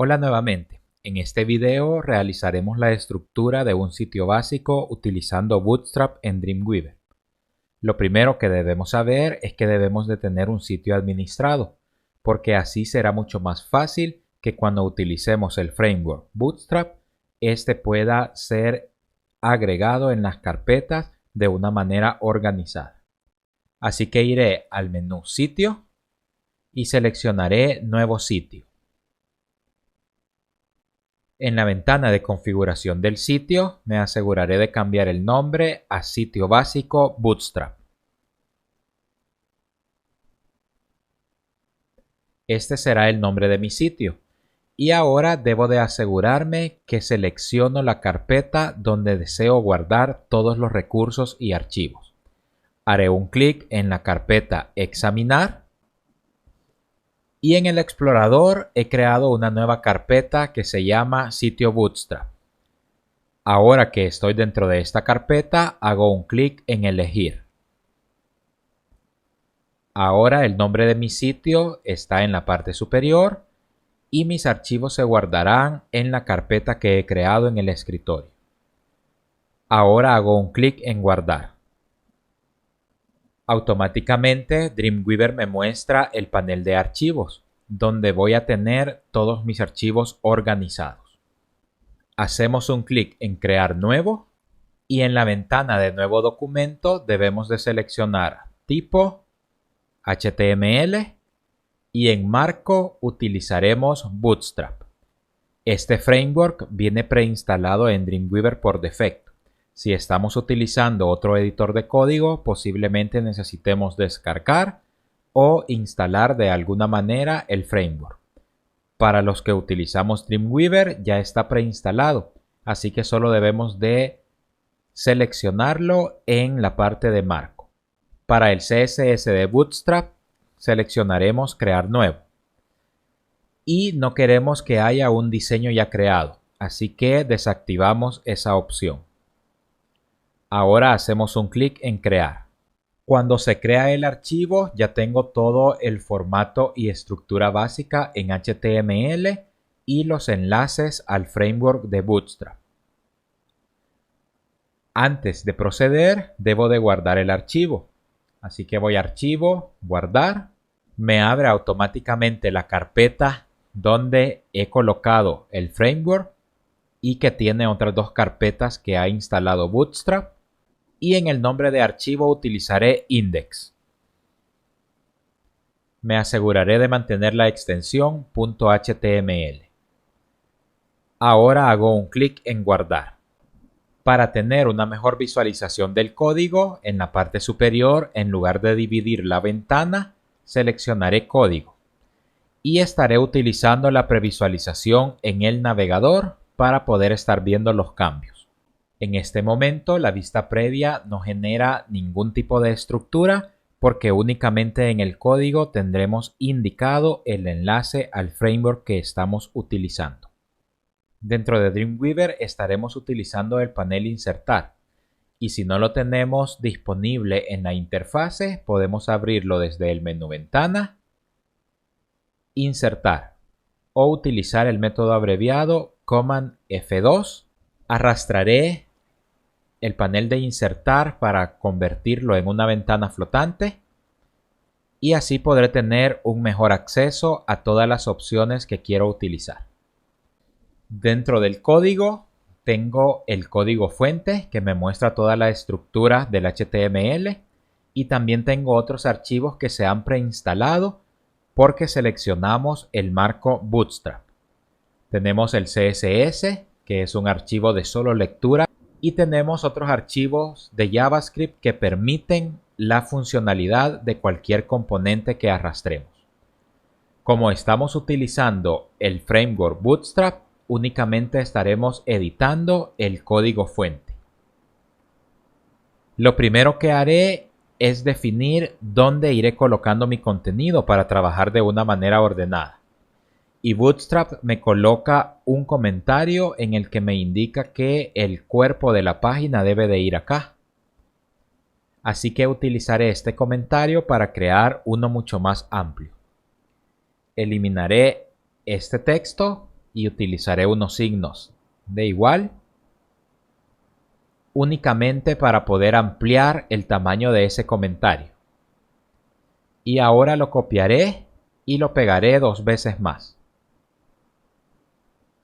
Hola nuevamente. En este video realizaremos la estructura de un sitio básico utilizando Bootstrap en Dreamweaver. Lo primero que debemos saber es que debemos de tener un sitio administrado, porque así será mucho más fácil que cuando utilicemos el framework Bootstrap, este pueda ser agregado en las carpetas de una manera organizada. Así que iré al menú Sitio y seleccionaré Nuevo sitio. En la ventana de configuración del sitio me aseguraré de cambiar el nombre a Sitio Básico Bootstrap. Este será el nombre de mi sitio. Y ahora debo de asegurarme que selecciono la carpeta donde deseo guardar todos los recursos y archivos. Haré un clic en la carpeta Examinar y en el explorador he creado una nueva carpeta que se llama Sitio Bootstrap. Ahora que estoy dentro de esta carpeta, hago un clic en Elegir. Ahora el nombre de mi sitio está en la parte superior y mis archivos se guardarán en la carpeta que he creado en el escritorio. Ahora hago un clic en Guardar. Automáticamente Dreamweaver me muestra el panel de archivos, donde voy a tener todos mis archivos organizados. Hacemos un clic en Crear Nuevo y en la ventana de Nuevo documento debemos de seleccionar Tipo, HTML y en marco utilizaremos Bootstrap. Este framework viene preinstalado en Dreamweaver por defecto. Si estamos utilizando otro editor de código, posiblemente necesitemos descargar o instalar de alguna manera el framework. Para los que utilizamos Dreamweaver ya está preinstalado, así que solo debemos de seleccionarlo en la parte de marco. Para el CSS de Bootstrap seleccionaremos Crear Nuevo. Y no queremos que haya un diseño ya creado, así que desactivamos esa opción. Ahora hacemos un clic en Crear. Cuando se crea el archivo ya tengo todo el formato y estructura básica en HTML y los enlaces al framework de Bootstrap. Antes de proceder debo de guardar el archivo, así que voy a Archivo, Guardar. Me abre automáticamente la carpeta donde he colocado el framework y que tiene otras dos carpetas que ha instalado Bootstrap. Y en el nombre de archivo utilizaré index. Me aseguraré de mantener la extensión .html. Ahora hago un clic en Guardar. Para tener una mejor visualización del código, en la parte superior, en lugar de dividir la ventana, seleccionaré Código. Y estaré utilizando la previsualización en el navegador para poder estar viendo los cambios. En este momento la vista previa no genera ningún tipo de estructura porque únicamente en el código tendremos indicado el enlace al framework que estamos utilizando. Dentro de Dreamweaver estaremos utilizando el panel Insertar y si no lo tenemos disponible en la interfase podemos abrirlo desde el menú Ventana, Insertar o utilizar el método abreviado Command F2. Arrastraré el panel de insertar para convertirlo en una ventana flotante y así podré tener un mejor acceso a todas las opciones que quiero utilizar. Dentro del código tengo el código fuente que me muestra toda la estructura del HTML y también tengo otros archivos que se han preinstalado porque seleccionamos el marco Bootstrap. Tenemos el CSS, que es un archivo de solo lectura, y tenemos otros archivos de JavaScript que permiten la funcionalidad de cualquier componente que arrastremos. Como estamos utilizando el framework Bootstrap, únicamente estaremos editando el código fuente. Lo primero que haré es definir dónde iré colocando mi contenido para trabajar de una manera ordenada. Y Bootstrap me coloca un comentario en el que me indica que el cuerpo de la página debe de ir acá. Así que utilizaré este comentario para crear uno mucho más amplio. Eliminaré este texto y utilizaré unos signos de igual únicamente para poder ampliar el tamaño de ese comentario. Y ahora lo copiaré y lo pegaré 2 veces más.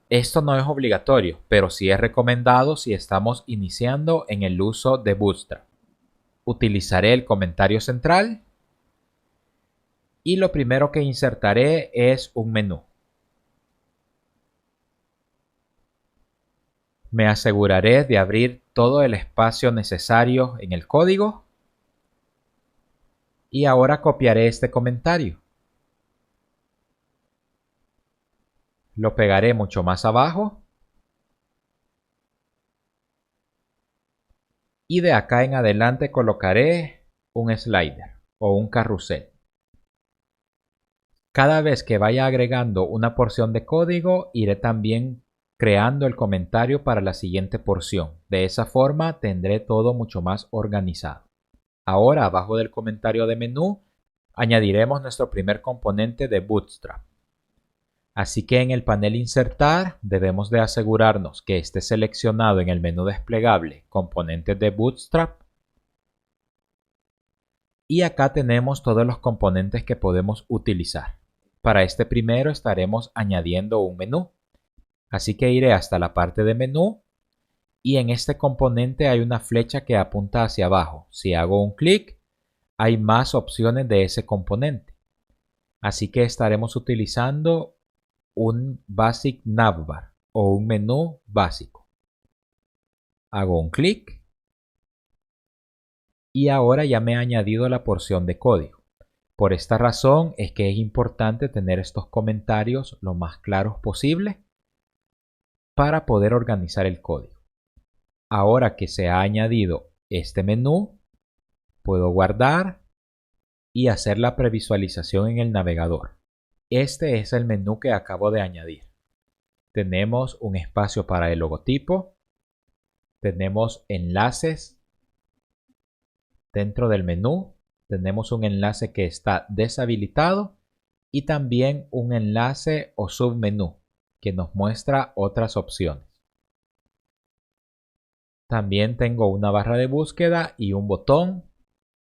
Esto no es obligatorio, pero sí es recomendado si estamos iniciando en el uso de Bootstrap. Utilizaré el comentario central y lo primero que insertaré es un menú. Me aseguraré de abrir todo el espacio necesario en el código y ahora copiaré este comentario. Lo pegaré mucho más abajo y de acá en adelante colocaré un slider o un carrusel. Cada vez que vaya agregando una porción de código, iré también creando el comentario para la siguiente porción. De esa forma tendré todo mucho más organizado. Ahora, abajo del comentario de menú, añadiremos nuestro primer componente de Bootstrap. Así que en el panel Insertar debemos de asegurarnos que esté seleccionado en el menú desplegable Componentes de Bootstrap. Y acá tenemos todos los componentes que podemos utilizar. Para este primero estaremos añadiendo un menú. Así que iré hasta la parte de menú y en este componente hay una flecha que apunta hacia abajo. Si hago un clic, hay más opciones de ese componente. Así que estaremos utilizando un Basic Navbar o un menú básico. Hago un clic y ahora ya me ha añadido la porción de código. Por esta razón es que es importante tener estos comentarios lo más claros posible para poder organizar el código. Ahora que se ha añadido este menú, puedo guardar y hacer la previsualización en el navegador. Este es el menú que acabo de añadir. Tenemos un espacio para el logotipo, tenemos enlaces dentro del menú, tenemos un enlace que está deshabilitado y también un enlace o submenú que nos muestra otras opciones. También tengo una barra de búsqueda y un botón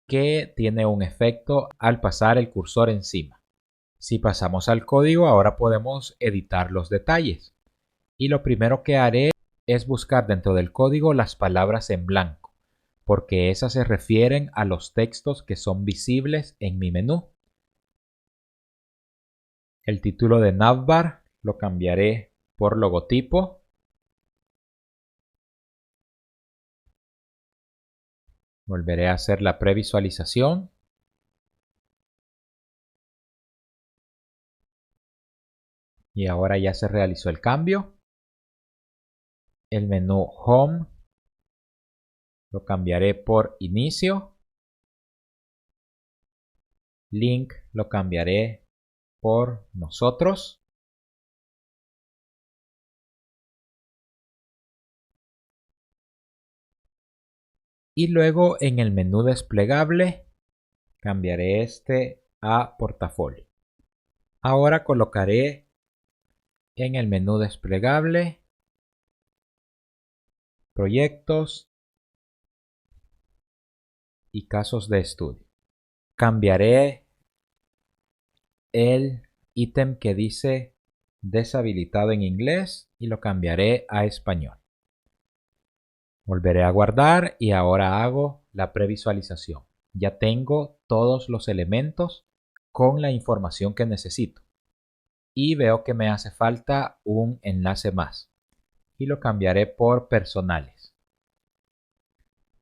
que tiene un efecto al pasar el cursor encima. Si pasamos al código, ahora podemos editar los detalles. Y lo primero que haré es buscar dentro del código las palabras en blanco, porque esas se refieren a los textos que son visibles en mi menú. El título de navbar lo cambiaré por logotipo. Volveré a hacer la previsualización. Y ahora ya se realizó el cambio. El menú Home lo cambiaré por Inicio. Link lo cambiaré por Nosotros. Y luego en el menú desplegable cambiaré este a Portafolio. Ahora colocaré en el menú desplegable Proyectos y Casos de estudio. Cambiaré el ítem que dice deshabilitado en inglés y lo cambiaré a español. Volveré a guardar y ahora hago la previsualización. Ya tengo todos los elementos con la información que necesito. Y veo que me hace falta un enlace más. Y lo cambiaré por personales.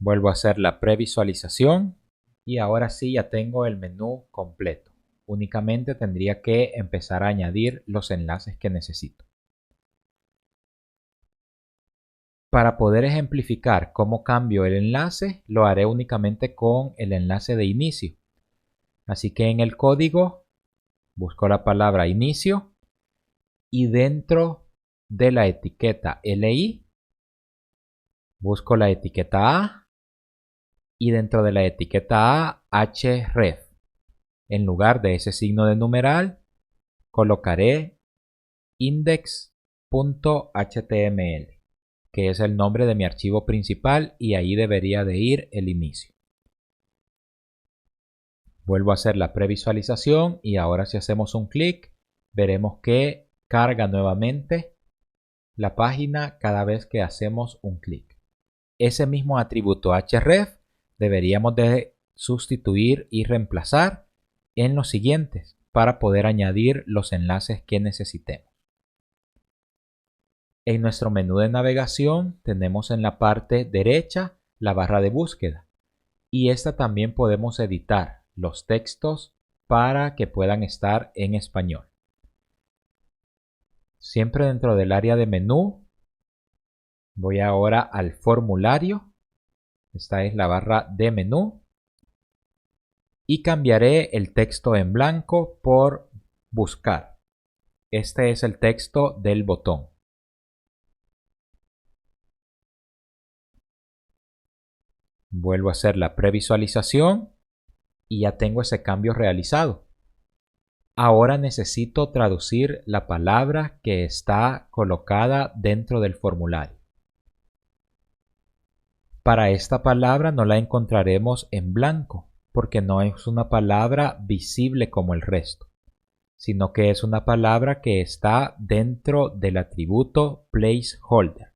Vuelvo a hacer la previsualización y ahora sí ya tengo el menú completo. Únicamente tendría que empezar a añadir los enlaces que necesito. Para poder ejemplificar cómo cambio el enlace, lo haré únicamente con el enlace de inicio. Así que en el código busco la palabra inicio y dentro de la etiqueta LI busco la etiqueta A y dentro de la etiqueta A href. En lugar de ese signo de numeral colocaré index .html, que es el nombre de mi archivo principal y ahí debería de ir el inicio. Vuelvo a hacer la previsualización y ahora si hacemos un clic, veremos que carga nuevamente la página cada vez que hacemos un clic. Ese mismo atributo href deberíamos de sustituir y reemplazar en los siguientes para poder añadir los enlaces que necesitemos. En nuestro menú de navegación tenemos en la parte derecha la barra de búsqueda y esta también podemos editar los textos para que puedan estar en español. Siempre dentro del área de menú voy ahora al formulario. Esta es la barra de menú y cambiaré el texto en blanco por buscar. Este es el texto del botón. Vuelvo a hacer la previsualización y ya tengo ese cambio realizado. Ahora necesito traducir la palabra que está colocada dentro del formulario. Para esta palabra no la encontraremos en blanco porque no es una palabra visible como el resto, sino que es una palabra que está dentro del atributo placeholder.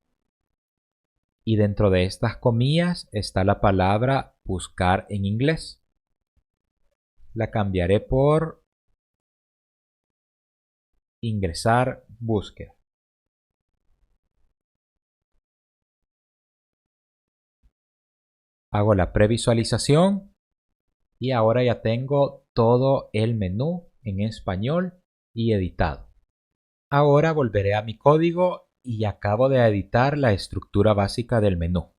Y dentro de estas comillas está la palabra buscar en inglés. La cambiaré por ingresar búsqueda. Hago la previsualización y ahora ya tengo todo el menú en español y editado. Ahora volveré a mi código y acabo de editar la estructura básica del menú.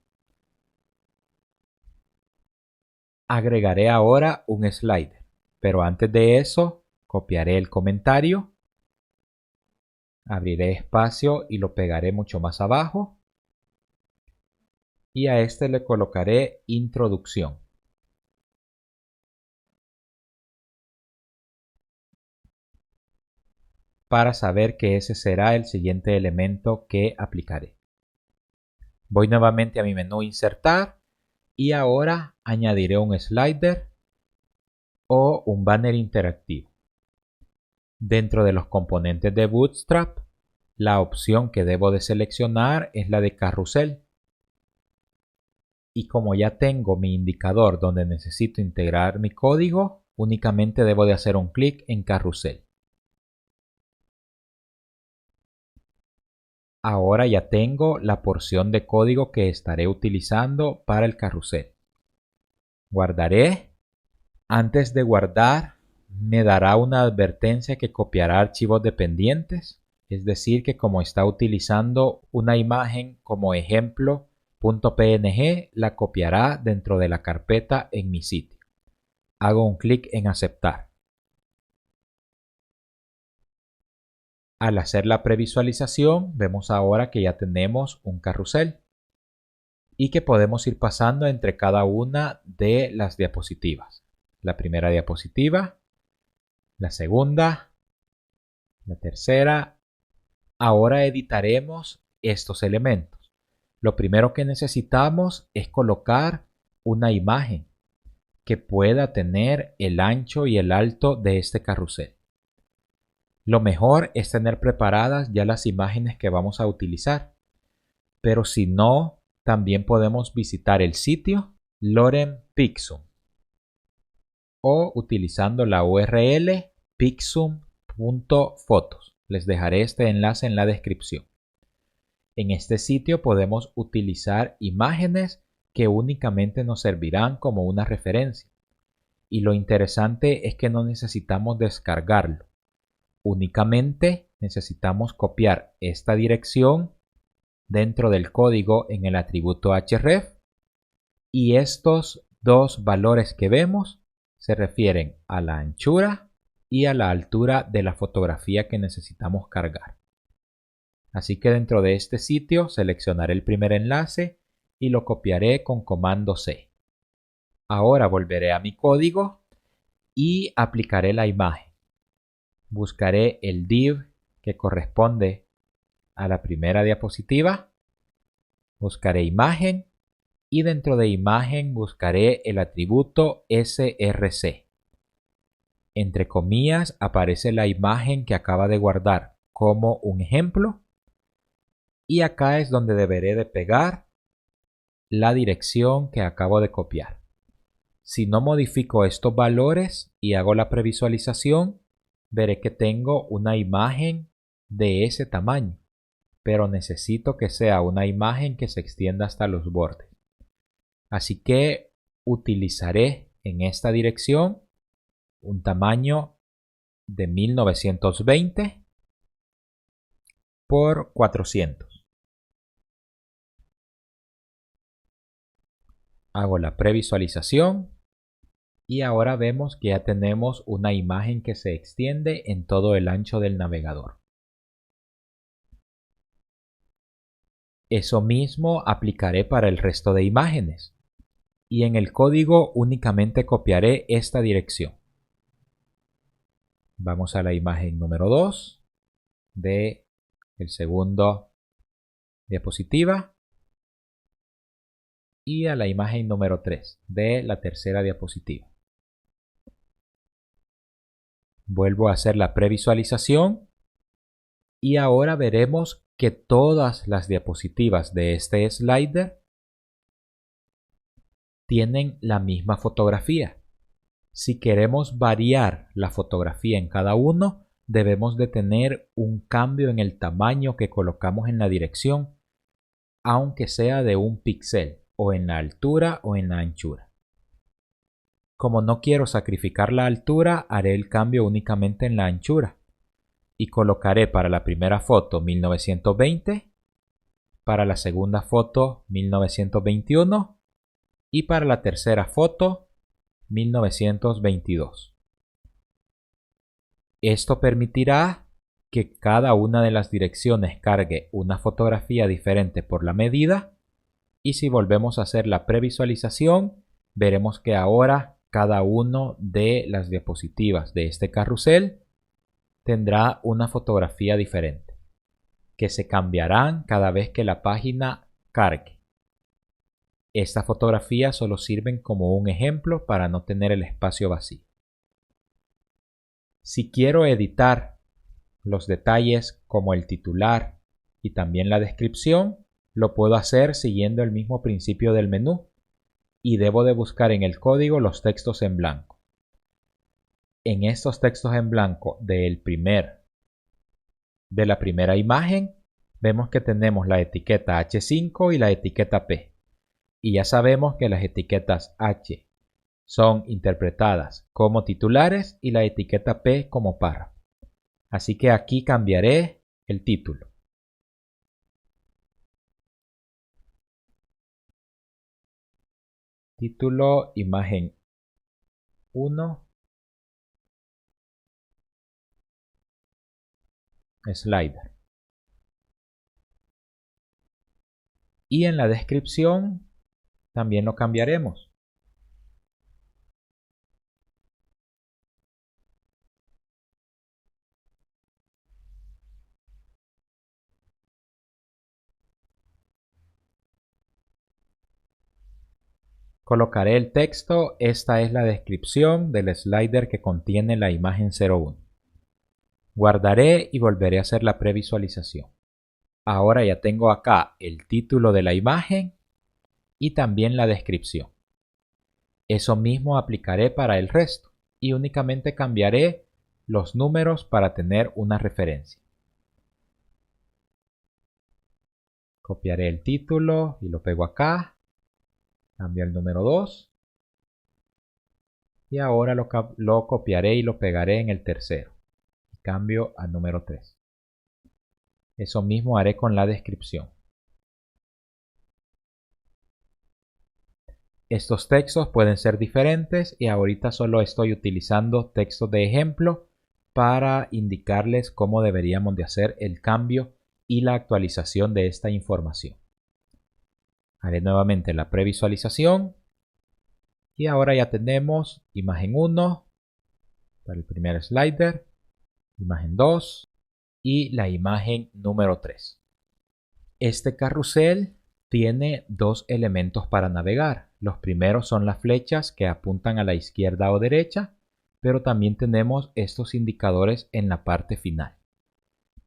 Agregaré ahora un slider, pero antes de eso copiaré el comentario, abriré espacio y lo pegaré mucho más abajo y a este le colocaré introducción. Para saber que ese será el siguiente elemento que aplicaré. Voy nuevamente a mi menú insertar y ahora añadiré un slider o un banner interactivo. Dentro de los componentes de Bootstrap, la opción que debo de seleccionar es la de carrusel. Y como ya tengo mi indicador donde necesito integrar mi código, únicamente debo de hacer un clic en carrusel. Ahora ya tengo la porción de código que estaré utilizando para el carrusel. Guardaré. Antes de guardar, me dará una advertencia que copiará archivos dependientes, es decir que como está utilizando una imagen como ejemplo .png, la copiará dentro de la carpeta en mi sitio. Hago un clic en aceptar. Al hacer la previsualización, vemos ahora que ya tenemos un carrusel y que podemos ir pasando entre cada una de las diapositivas. La primera diapositiva, la segunda, la tercera. Ahora editaremos estos elementos. Lo primero que necesitamos es colocar una imagen que pueda tener el ancho y el alto de este carrusel. Lo mejor es tener preparadas ya las imágenes que vamos a utilizar, pero si no, también podemos visitar el sitio Lorem Pixum o utilizando la URL pixum.photos. Les dejaré este enlace en la descripción. En este sitio podemos utilizar imágenes que únicamente nos servirán como una referencia. Y lo interesante es que no necesitamos descargarlo. Únicamente necesitamos copiar esta dirección dentro del código en el atributo href y estos dos valores que vemos se refieren a la anchura y a la altura de la fotografía que necesitamos cargar. Así que dentro de este sitio seleccionaré el primer enlace y lo copiaré con comando C. Ahora volveré a mi código y aplicaré la imagen. Buscaré el div que corresponde a la primera diapositiva, buscaré imagen y dentro de imagen buscaré el atributo src. Entre comillas aparece la imagen que acaba de guardar como un ejemplo y acá es donde deberé de pegar la dirección que acabo de copiar. Si no modifico estos valores y hago la previsualización, veré que tengo una imagen de ese tamaño, pero necesito que sea una imagen que se extienda hasta los bordes. Así que utilizaré en esta dirección un tamaño de 1920 por 400. Hago la previsualización y ahora vemos que ya tenemos una imagen que se extiende en todo el ancho del navegador. Eso mismo aplicaré para el resto de imágenes y en el código únicamente copiaré esta dirección. Vamos a la imagen número 2 de el segundo diapositiva y a la imagen número 3 de la tercera diapositiva. Vuelvo a hacer la previsualización y ahora veremos que todas las diapositivas de este slider tienen la misma fotografía. Si queremos variar la fotografía en cada uno, debemos de tener un cambio en el tamaño que colocamos en la dirección, aunque sea de un píxel, o en la altura o en la anchura. Como no quiero sacrificar la altura, haré el cambio únicamente en la anchura y colocaré para la primera foto 1920, para la segunda foto 1921 y para la tercera foto 1922. Esto permitirá que cada una de las direcciones cargue una fotografía diferente por la medida y si volvemos a hacer la previsualización veremos que ahora cada uno de las diapositivas de este carrusel tendrá una fotografía diferente que se cambiarán cada vez que la página cargue. Estas fotografías solo sirven como un ejemplo para no tener el espacio vacío. Si quiero editar los detalles como el titular y también la descripción, lo puedo hacer siguiendo el mismo principio del menú y debo de buscar en el código los textos en blanco. En estos textos en blanco de la primera imagen vemos que tenemos la etiqueta H5 y la etiqueta P. Y ya sabemos que las etiquetas H son interpretadas como titulares y la etiqueta P como párrafo. Así que aquí cambiaré el título. Título, imagen 1, slider. Y en la descripción también lo cambiaremos. Colocaré el texto, esta es la descripción del slider que contiene la imagen 01. Guardaré y volveré a hacer la previsualización. Ahora ya tengo acá el título de la imagen y también la descripción. Eso mismo aplicaré para el resto y únicamente cambiaré los números para tener una referencia. Copiaré el título y lo pego acá. Cambio el número 2 y ahora lo copiaré y lo pegaré en el tercero y cambio al número 3. Eso mismo haré con la descripción. Estos textos pueden ser diferentes y ahorita solo estoy utilizando textos de ejemplo para indicarles cómo deberíamos de hacer el cambio y la actualización de esta información. Haré nuevamente la previsualización y ahora ya tenemos imagen 1 para el primer slider, imagen 2 y la imagen número 3. Este carrusel tiene dos elementos para navegar. Los primeros son las flechas que apuntan a la izquierda o derecha, pero también tenemos estos indicadores en la parte final.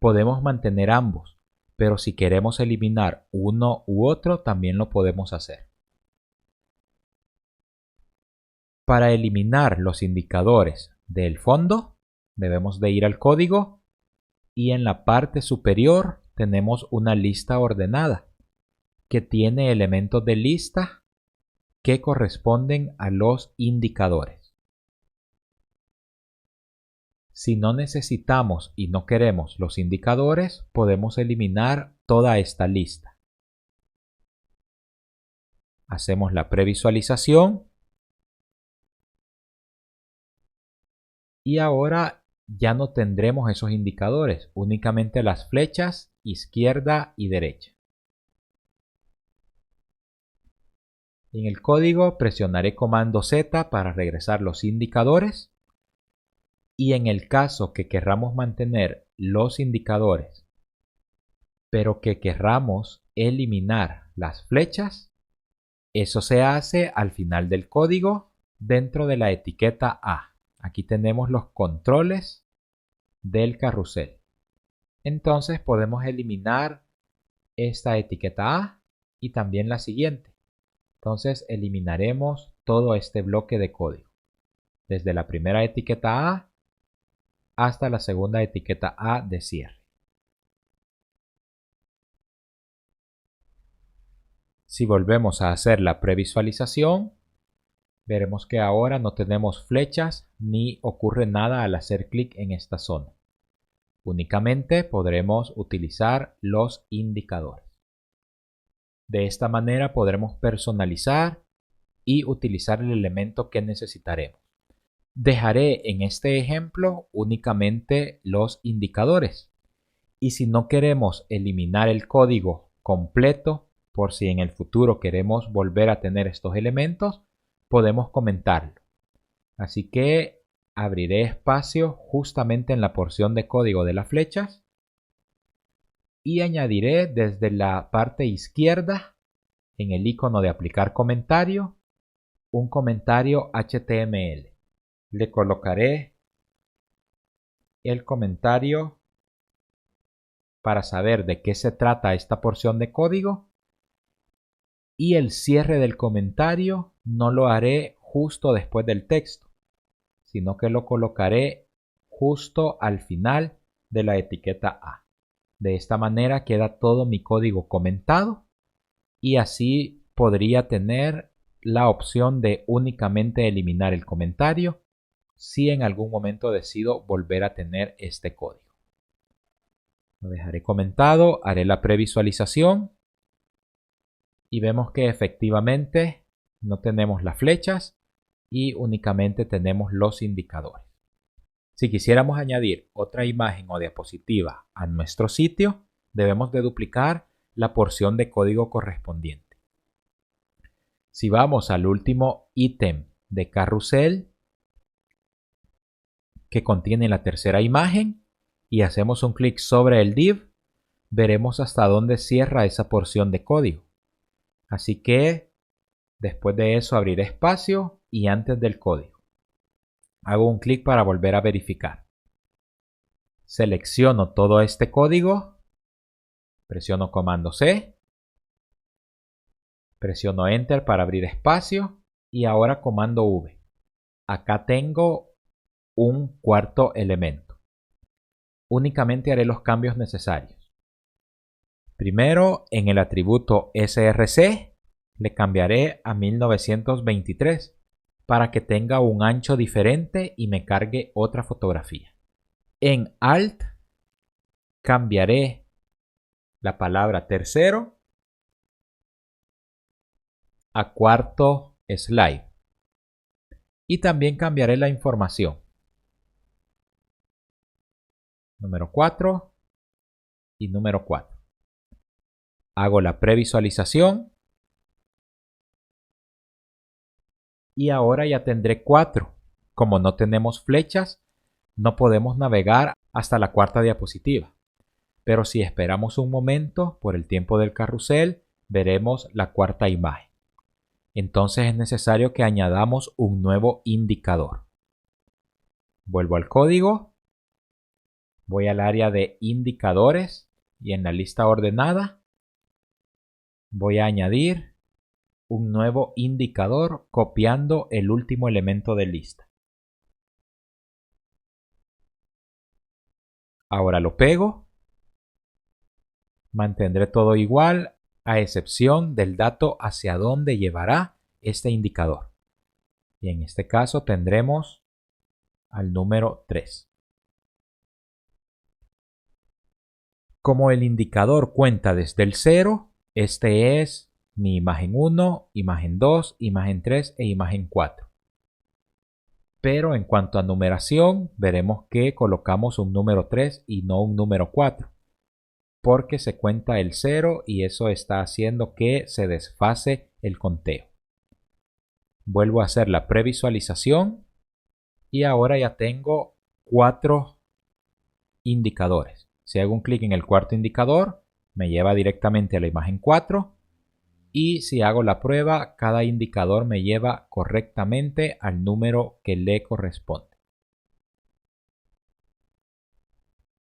Podemos mantener ambos, pero si queremos eliminar uno u otro también lo podemos hacer. Para eliminar los indicadores del fondo, debemos de ir al código y en la parte superior tenemos una lista ordenada que tiene elementos de lista que corresponden a los indicadores. Si no necesitamos y no queremos los indicadores, podemos eliminar toda esta lista. Hacemos la previsualización y ahora ya no tendremos esos indicadores, únicamente las flechas izquierda y derecha. En el código presionaré comando Z para regresar los indicadores y en el caso que querramos mantener los indicadores pero que querramos eliminar las flechas, eso se hace al final del código dentro de la etiqueta A. Aquí tenemos los controles del carrusel. Entonces podemos eliminar esta etiqueta A y también la siguiente. Entonces eliminaremos todo este bloque de código, desde la primera etiqueta A hasta la segunda etiqueta A de cierre. Si volvemos a hacer la previsualización, veremos que ahora no tenemos flechas ni ocurre nada al hacer clic en esta zona. Únicamente podremos utilizar los indicadores. De esta manera podremos personalizar y utilizar el elemento que necesitaremos. Dejaré en este ejemplo únicamente los indicadores. Y si no queremos eliminar el código completo, por si en el futuro queremos volver a tener estos elementos, podemos comentarlo. Así que abriré espacio justamente en la porción de código de las flechas y añadiré desde la parte izquierda, en el icono de aplicar comentario, un comentario HTML. Le colocaré el comentario para saber de qué se trata esta porción de código y el cierre del comentario no lo haré justo después del texto, sino que lo colocaré justo al final de la etiqueta A. De esta manera queda todo mi código comentado y así podría tener la opción de únicamente eliminar el comentario si en algún momento decido volver a tener este código. Lo dejaré comentado, haré la previsualización y vemos que efectivamente no tenemos las flechas y únicamente tenemos los indicadores. Si quisiéramos añadir otra imagen o diapositiva a nuestro sitio, debemos de duplicar la porción de código correspondiente. Si vamos al último ítem de carrusel que contiene la tercera imagen y hacemos un clic sobre el div, veremos hasta dónde cierra esa porción de código. Así que después de eso abriré espacio y antes del código. Hago un clic para volver a verificar. Selecciono todo este código, presiono comando C, presiono Enter para abrir espacio y ahora comando V. Acá tengo un cuarto elemento. Únicamente haré los cambios necesarios. Primero, en el atributo src le cambiaré a 1923 para que tenga un ancho diferente y me cargue otra fotografía. En Alt cambiaré la palabra tercero a cuarto slide. Y también cambiaré la información. Número 4 y número 4. Hago la previsualización. Y ahora ya tendré 4. Como no tenemos flechas, no podemos navegar hasta la cuarta diapositiva. pero si esperamos un momento por el tiempo del carrusel, veremos la cuarta imagen. Entonces es necesario que añadamos un nuevo indicador. Vuelvo al código, voy al área de indicadores y en la lista ordenada voy a añadir un nuevo indicador copiando el último elemento de lista. Ahora lo pego. Mantendré todo igual a excepción del dato hacia dónde llevará este indicador. Y en este caso tendremos al número 3. Como el indicador cuenta desde el 0, este es mi imagen 1, imagen 2, imagen 3 e imagen 4. Pero en cuanto a numeración, veremos que colocamos un número 3 y no un número 4. Porque se cuenta el 0 y eso está haciendo que se desfase el conteo. Vuelvo a hacer la previsualización y ahora ya tengo 4 indicadores. Si hago un clic en el cuarto indicador, me lleva directamente a la imagen 4 y si hago la prueba, cada indicador me lleva correctamente al número que le corresponde.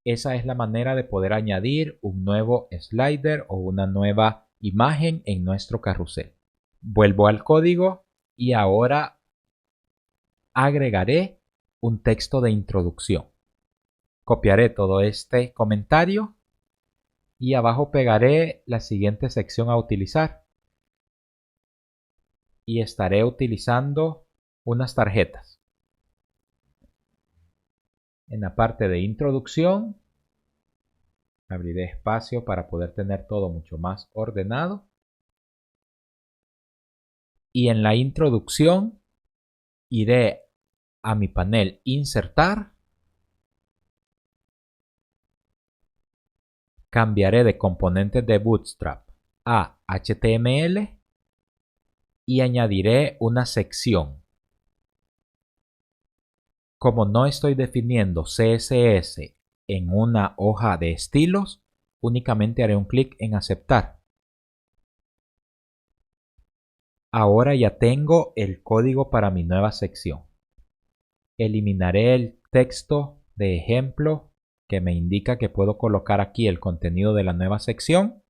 Esa es la manera de poder añadir un nuevo slider o una nueva imagen en nuestro carrusel. Vuelvo al código y ahora agregaré un texto de introducción. Copiaré todo este comentario y abajo pegaré la siguiente sección a utilizar. Y estaré utilizando unas tarjetas. En la parte de introducción abriré espacio para poder tener todo mucho más ordenado. Y en la introducción iré a mi panel Insertar. Cambiaré de componentes de Bootstrap a HTML y añadiré una sección. Como no estoy definiendo CSS en una hoja de estilos, únicamente haré un clic en aceptar. Ahora ya tengo el código para mi nueva sección. Eliminaré el texto de ejemplo que me indica que puedo colocar aquí el contenido de la nueva sección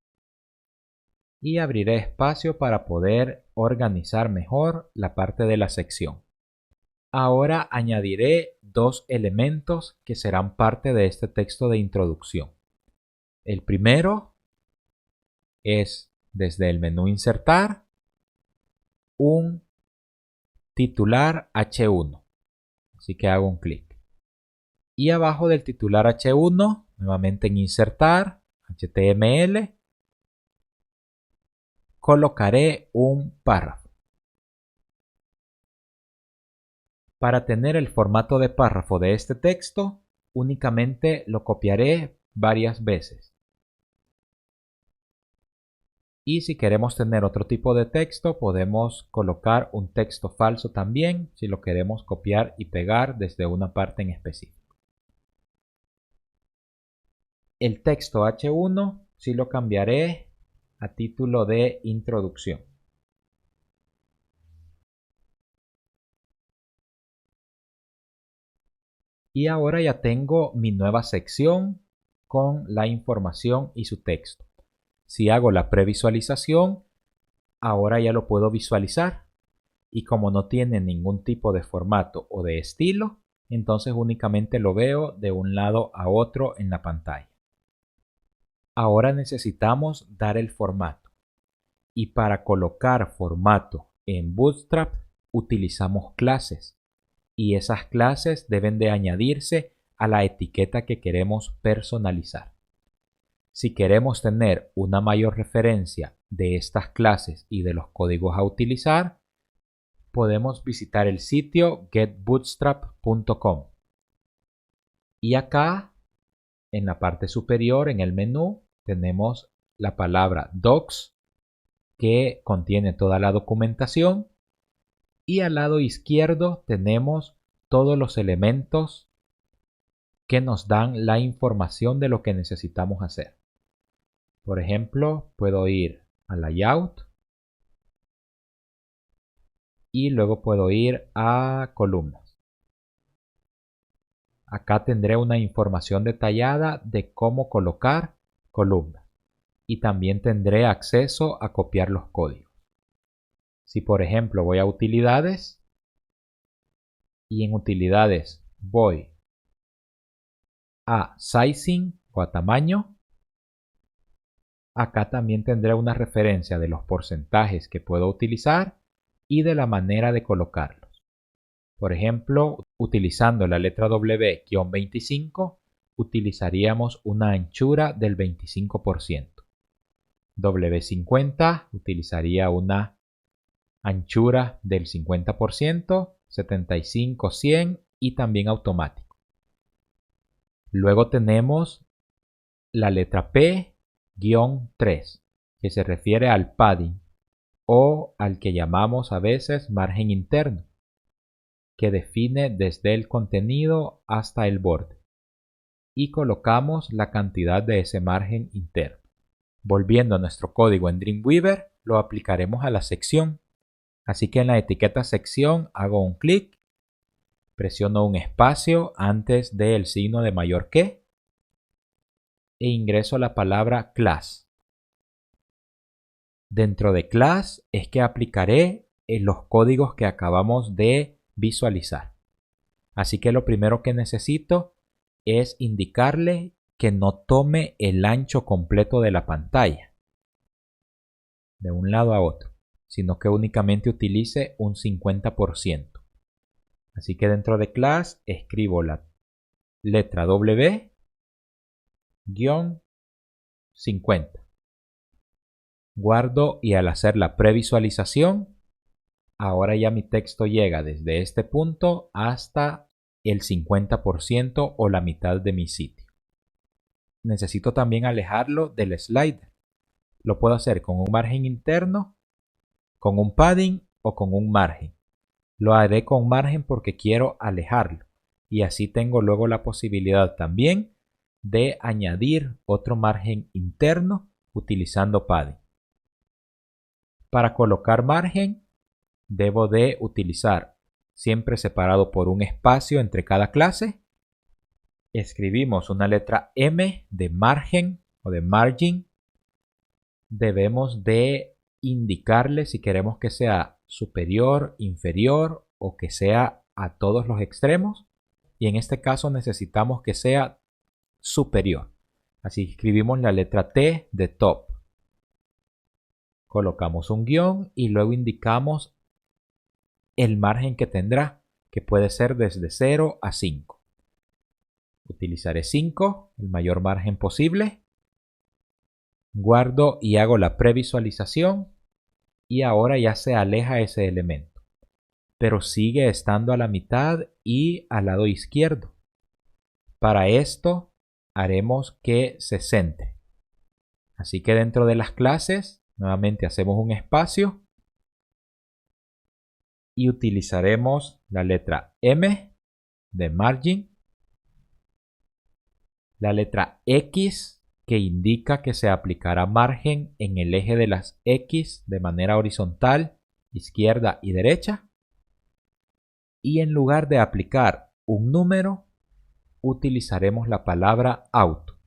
y abriré espacio para poder organizar mejor la parte de la sección. Ahora añadiré 2 elementos que serán parte de este texto de introducción. El primero es desde el menú Insertar un titular H1. Así que hago un clic. Y abajo del titular H1, nuevamente en Insertar, HTML, colocaré un párrafo. Para tener el formato de párrafo de este texto, únicamente lo copiaré varias veces. Y si queremos tener otro tipo de texto, podemos colocar un texto falso también, si lo queremos copiar y pegar desde una parte en específico. El texto H1 sí lo cambiaré a título de introducción. Y ahora ya tengo mi nueva sección con la información y su texto. Si hago la previsualización, ahora ya lo puedo visualizar. Y como no tiene ningún tipo de formato o de estilo, entonces únicamente lo veo de un lado a otro en la pantalla. Ahora necesitamos dar el formato. Y para colocar formato en Bootstrap utilizamos clases. Y esas clases deben de añadirse a la etiqueta que queremos personalizar. Si queremos tener una mayor referencia de estas clases y de los códigos a utilizar, podemos visitar el sitio getbootstrap.com. Y acá, en la parte superior, en el menú, tenemos la palabra Docs, que contiene toda la documentación. Y al lado izquierdo tenemos todos los elementos que nos dan la información de lo que necesitamos hacer. Por ejemplo, puedo ir a Layout y luego puedo ir a Columnas. Acá tendré una información detallada de cómo colocar columnas y también tendré acceso a copiar los códigos. Si por ejemplo voy a Utilidades y en Utilidades voy a Sizing o a Tamaño, acá también tendré una referencia de los porcentajes que puedo utilizar y de la manera de colocarlos. Por ejemplo, utilizando la letra W-25, utilizaríamos una anchura del 25%. W50 utilizaría una anchura del 50%, 75, 100 y también automático. Luego tenemos la letra P-3, que se refiere al padding o al que llamamos a veces margen interno, que define desde el contenido hasta el borde y colocamos la cantidad de ese margen interno. Volviendo a nuestro código en Dreamweaver, lo aplicaremos a la sección. Así que en la etiqueta sección hago un clic, presiono un espacio antes del signo de mayor que e ingreso la palabra class. Dentro de class es que aplicaré los códigos que acabamos de visualizar. Así que lo primero que necesito es indicarle que no tome el ancho completo de la pantalla de un lado a otro, sino que únicamente utilice un 50%. Así que dentro de class escribo la letra W-50. Guardo y al hacer la previsualización, ahora ya mi texto llega desde este punto hasta el 50% o la mitad de mi sitio. Necesito también alejarlo del slider. Lo puedo hacer con un margen interno, con un padding o con un margen. Lo haré con margen porque quiero alejarlo y así tengo luego la posibilidad también de añadir otro margen interno utilizando padding. Para colocar margen debo de utilizar siempre separado por un espacio entre cada clase. Escribimos una letra M de margen o de margin. Debemos de indicarle si queremos que sea superior, inferior o que sea a todos los extremos. Y en este caso necesitamos que sea superior. Así escribimos la letra T de top. Colocamos un guión y luego indicamos el margen que tendrá, que puede ser desde 0 a 5. Utilizaré 5, el mayor margen posible. Guardo y hago la previsualización y ahora ya se aleja ese elemento, pero sigue estando a la mitad y al lado izquierdo. Para esto haremos que se centre. Así que dentro de las clases nuevamente hacemos un espacio y utilizaremos la letra M de margin, la letra X que indica que se aplicará margen en el eje de las X de manera horizontal, izquierda y derecha. Y en lugar de aplicar un número, utilizaremos la palabra auto.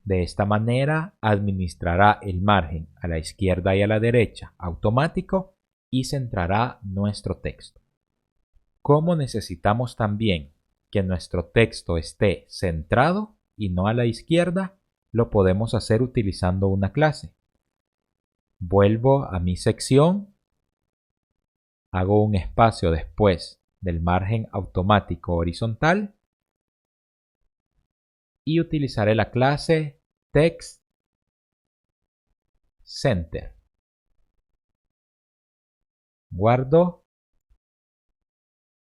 De esta manera administrará el margen a la izquierda y a la derecha automático y centrará nuestro texto. Como necesitamos también que nuestro texto esté centrado y no a la izquierda, lo podemos hacer utilizando una clase. Vuelvo a mi sección, hago un espacio después del margen automático horizontal y utilizaré la clase TextCenter. Guardo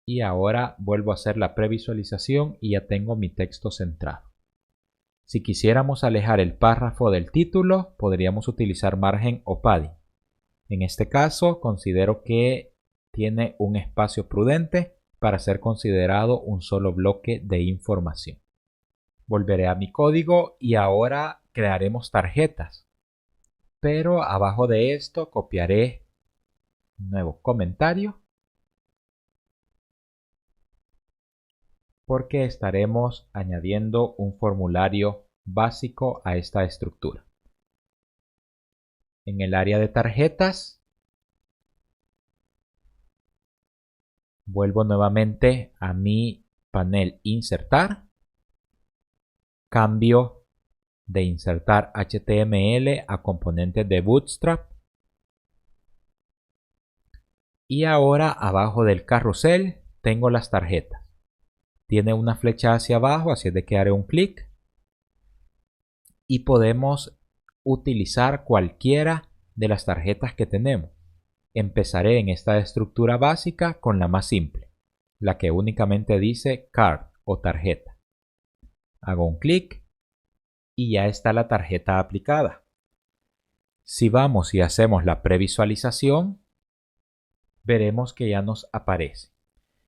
y ahora vuelvo a hacer la previsualización y ya tengo mi texto centrado. Si quisiéramos alejar el párrafo del título, podríamos utilizar margen o padding. En este caso, considero que tiene un espacio prudente para ser considerado un solo bloque de información. Volveré a mi código y ahora crearemos tarjetas. Pero abajo de esto copiaré un nuevo comentario porque estaremos añadiendo un formulario básico a esta estructura. En el área de tarjetas, vuelvo nuevamente a mi panel insertar, cambio de insertar HTML a componentes de Bootstrap y ahora abajo del carrusel tengo las tarjetas. Tiene una flecha hacia abajo, así es de que haré un clic y podemos utilizar cualquiera de las tarjetas que tenemos. Empezaré en esta estructura básica con la más simple, la que únicamente dice card o tarjeta. Hago un clic y ya está la tarjeta aplicada. Si vamos y hacemos la previsualización, veremos que ya nos aparece.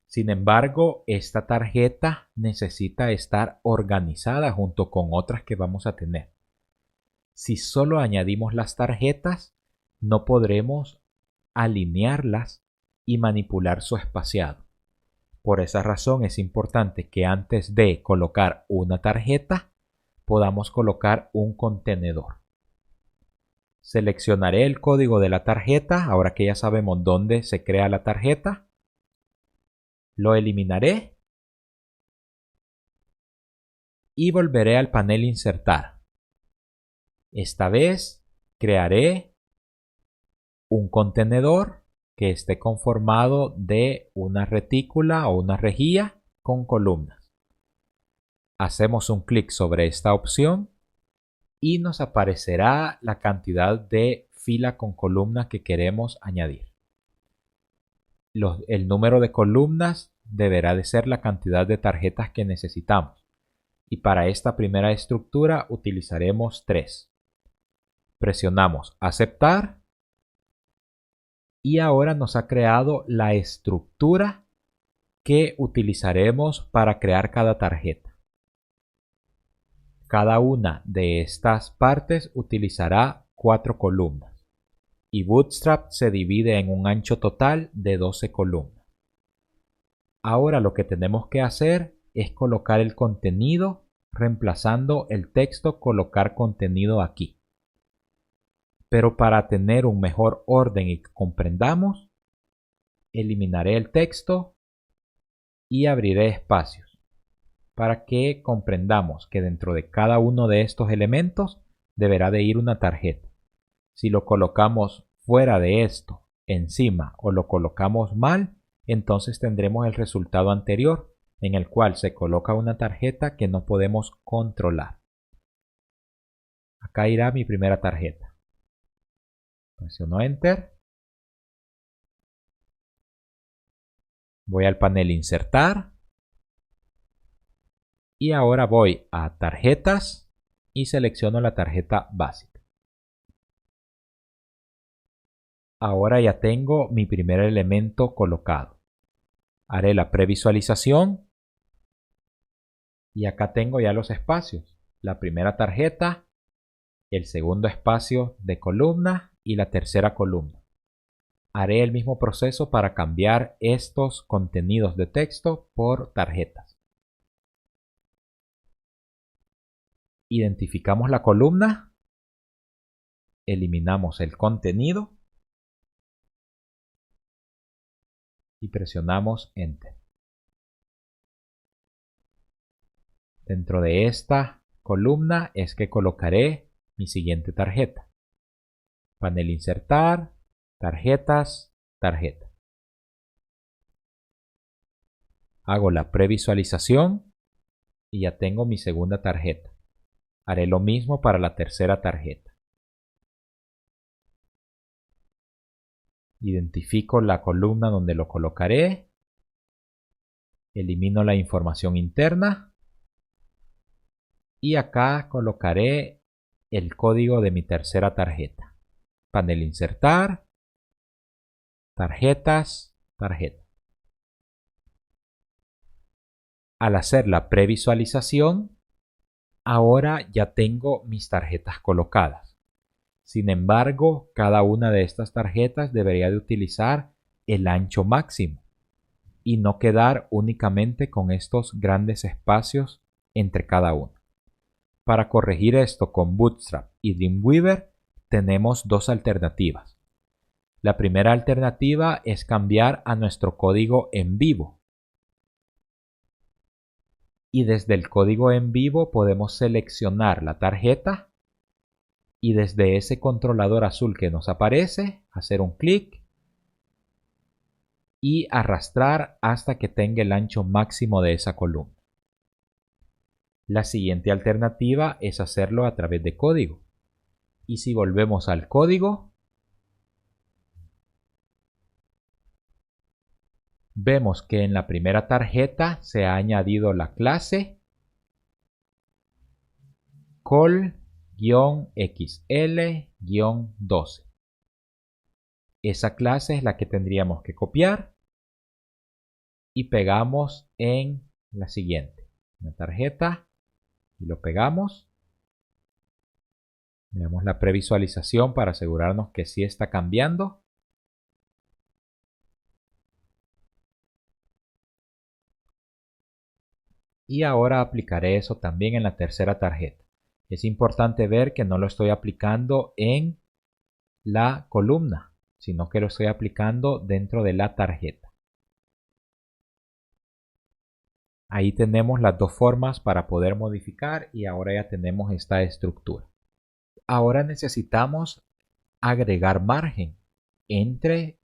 Sin embargo, esta tarjeta necesita estar organizada junto con otras que vamos a tener. Si solo añadimos las tarjetas, no podremos alinearlas y manipular su espaciado. Por esa razón es importante que antes de colocar una tarjeta, podamos colocar un contenedor. Seleccionaré el código de la tarjeta, ahora que ya sabemos dónde se crea la tarjeta. Lo eliminaré y volveré al panel insertar. Esta vez crearé un contenedor que esté conformado de una retícula o una rejilla con columnas. Hacemos un clic sobre esta opción y nos aparecerá la cantidad de fila con columnas que queremos añadir. El número de columnas deberá de ser la cantidad de tarjetas que necesitamos. Y para esta primera estructura utilizaremos 3. Presionamos aceptar y ahora nos ha creado la estructura que utilizaremos para crear cada tarjeta. Cada una de estas partes utilizará 4 columnas y Bootstrap se divide en un ancho total de 12 columnas. Ahora lo que tenemos que hacer es colocar el contenido reemplazando el texto colocar contenido aquí. Pero para tener un mejor orden y que comprendamos, eliminaré el texto y abriré espacios para que comprendamos que dentro de cada uno de estos elementos deberá de ir una tarjeta. Si lo colocamos fuera de esto, encima o lo colocamos mal, entonces tendremos el resultado anterior en el cual se coloca una tarjeta que no podemos controlar. Acá irá mi primera tarjeta. Presiono Enter. Voy al panel Insertar. Y ahora voy a Tarjetas y selecciono la tarjeta básica. Ahora ya tengo mi primer elemento colocado. Haré la previsualización. Y acá tengo ya los espacios. La primera tarjeta, el segundo espacio de columna y la tercera columna. Haré el mismo proceso para cambiar estos contenidos de texto por tarjetas. Identificamos la columna, eliminamos el contenido y presionamos Enter. Dentro de esta columna es que colocaré mi siguiente tarjeta. Panel Insertar, Tarjetas, Tarjeta. Hago la previsualización y ya tengo mi segunda tarjeta. Haré lo mismo para la tercera tarjeta. Identifico la columna donde lo colocaré. Elimino la información interna. Y acá colocaré el código de mi tercera tarjeta. Panel Insertar, Tarjetas, Tarjeta. Al hacer la previsualización, ahora ya tengo mis tarjetas colocadas. Sin embargo, cada una de estas tarjetas debería de utilizar el ancho máximo y no quedar únicamente con estos grandes espacios entre cada una. Para corregir esto con Bootstrap y Dreamweaver tenemos dos alternativas. La primera alternativa es cambiar a nuestro código en vivo. Y desde el código en vivo podemos seleccionar la tarjeta y desde ese controlador azul que nos aparece, hacer un clic y arrastrar hasta que tenga el ancho máximo de esa columna. La siguiente alternativa es hacerlo a través de código. Y si volvemos al código, vemos que en la primera tarjeta se ha añadido la clase call-xl-12. Esa clase es la que tendríamos que copiar y pegamos en la siguiente. Una tarjeta y lo pegamos. Veamos la previsualización para asegurarnos que sí está cambiando. Y ahora aplicaré eso también en la tercera tarjeta. Es importante ver que no lo estoy aplicando en la columna, sino que lo estoy aplicando dentro de la tarjeta. Ahí tenemos las dos formas para poder modificar y ahora ya tenemos esta estructura. Ahora necesitamos agregar margen entre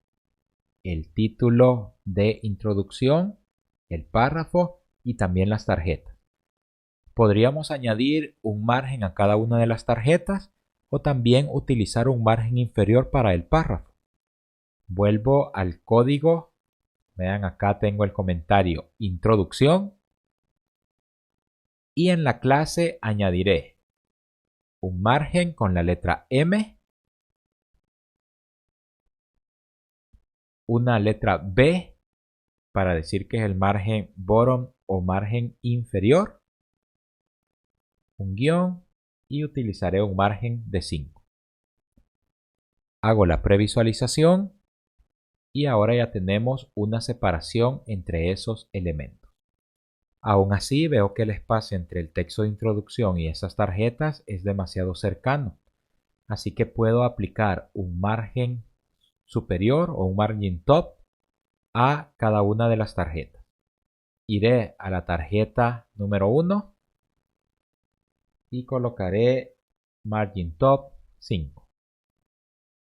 el título de introducción, el párrafo y también las tarjetas. Podríamos añadir un margen a cada una de las tarjetas o también utilizar un margen inferior para el párrafo. Vuelvo al código. Vean, acá tengo el comentario introducción y en la clase añadiré un margen con la letra M, una letra B para decir que es el margen bottom o margen inferior, un guión y utilizaré un margen de 5. Hago la previsualización y ahora ya tenemos una separación entre esos elementos. Aún así veo que el espacio entre el texto de introducción y esas tarjetas es demasiado cercano, así que puedo aplicar un margen superior o un margin top a cada una de las tarjetas. Iré a la tarjeta número 1 y colocaré margin top 5.